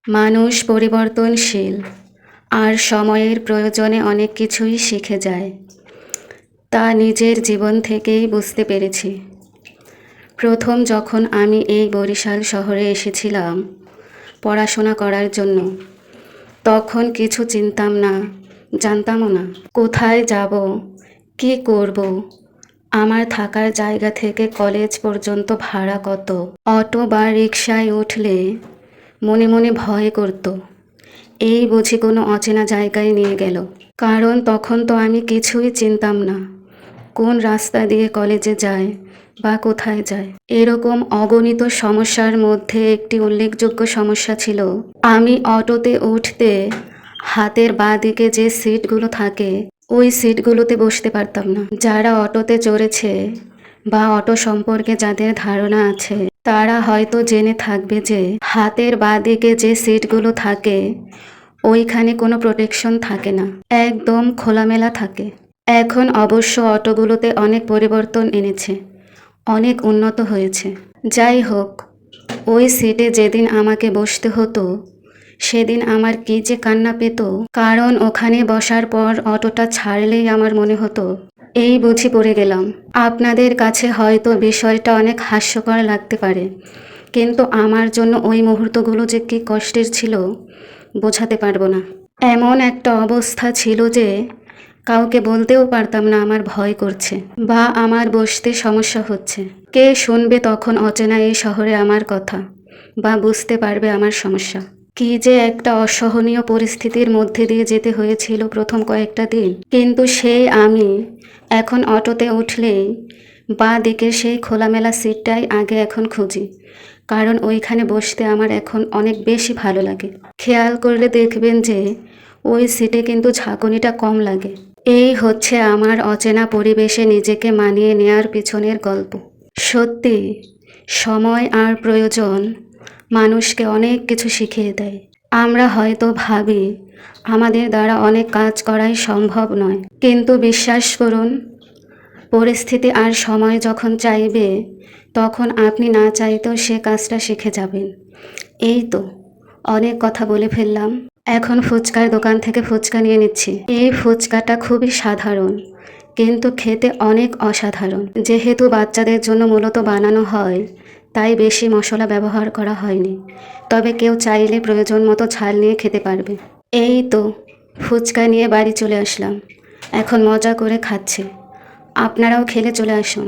মানুষ পরিবর্তনশীল আর সময়ের প্রয়োজনে অনেক কিছুই শিখে যায়, তা নিজের জীবন থেকেই বুঝতে পেরেছি। প্রথম যখন আমি এই বরিশাল শহরে এসেছিলাম পড়াশোনা করার জন্য, তখন কিছু চিনতাম না, জানতামও না কোথায় যাব, কি করব। আমার থাকার জায়গা থেকে কলেজ পর্যন্ত ভাড়া কত, অটো বা রিকশায় উঠলে মনে মনে ভয় করত, এই বুঝি কোনো অচেনা জায়গায় নিয়ে গেল। কারণ তখন তো আমি কিছুই চিনতাম না, কোন রাস্তা দিয়ে কলেজে যায় বা কোথায় যায়। এরকম অগণিত সমস্যার মধ্যে একটি উল্লেখযোগ্য সমস্যা ছিল, আমি অটোতে উঠতে হাতের বাঁ দিকে যে সিটগুলো থাকে ওই সিটগুলোতে বসতে পারতাম না। যারা অটোতে চড়েছে বা অটো সম্পর্কে যাদের ধারণা আছে তারা হয়তো জেনে থাকবে যে হাতের বাঁ দিকে যে সিটগুলো থাকে ওইখানে কোনো প্রোটেকশন থাকে না, একদম খোলামেলা থাকে। এখন অবশ্য অটোগুলোতে অনেক পরিবর্তন এনেছে, অনেক উন্নত হয়েছে। যাই হোক, ওই সিটে যেদিন আমাকে বসতে হতো সেদিন আমার কি যে কান্না পেত। কারণ ওখানে বসার পর অটোটা ছাড়লেই আমার মনে হতো এই বুঝি পড়ে গেলাম। আপনাদের কাছে হয়তো বিষয়টা অনেক হাস্যকর লাগতে পারে, কিন্তু আমার জন্য ওই মুহূর্তগুলো যে কি কষ্টের ছিল বোঝাতে পারবো না। এমন একটা অবস্থা ছিল যে কাউকে বলতেও পারতাম না আমার ভয় করছে বা আমার বসতে সমস্যা হচ্ছে। কে শুনবে তখন অচেনা এই শহরে আমার কথা বা বুঝতে পারবে আমার সমস্যা? কি যে একটা অসহনীয় পরিস্থিতির মধ্যে দিয়ে যেতে হয়েছিল প্রথম কয়েকটা দিন। কিন্তু সেই আমি এখন অটোতে উঠলেই বাঁ দিকে সেই খোলামেলা সিটটাই আগে এখন খুঁজি, কারণ ওইখানে বসতে আমার এখন অনেক বেশি ভালো লাগে। খেয়াল করলে দেখবেন যে ওই সিটে কিন্তু ঝাঁকুনিটা কম লাগে। এই হচ্ছে আমার অচেনা পরিবেশে নিজেকে মানিয়ে নেওয়ার পিছনের গল্প। সত্যি, সময় আর প্রয়োজন মানুষকে অনেক কিছু শিখিয়ে দেয়। আমরা হয়তো ভাবি আমাদের দ্বারা অনেক কাজ করাই সম্ভব নয়, কিন্তু বিশ্বাস করুন, পরিস্থিতি আর সময় যখন চাইবে তখন আপনি না চাইতেও সে কাজটা শিখে যাবেন। এই তো অনেক কথা বলে ফেললাম। এখন ফুচকার দোকান থেকে ফুচকা নিয়ে নিচ্ছি। এই ফুচকাটা খুবই সাধারণ, কিন্তু খেতে অনেক অসাধারণ। যেহেতু বাচ্চাদের জন্য মূলত বানানো হয় তাই বেশি মশলা ব্যবহার করা হয়নি, তবে কেউ চাইলে প্রয়োজন মতো ঝাল নিয়ে খেতে পারবে। এই তো ফুচকা নিয়ে বাড়ি চলে আসলাম, এখন মজা করে খাচ্ছি। আপনারাও খেলে চলে আসুন।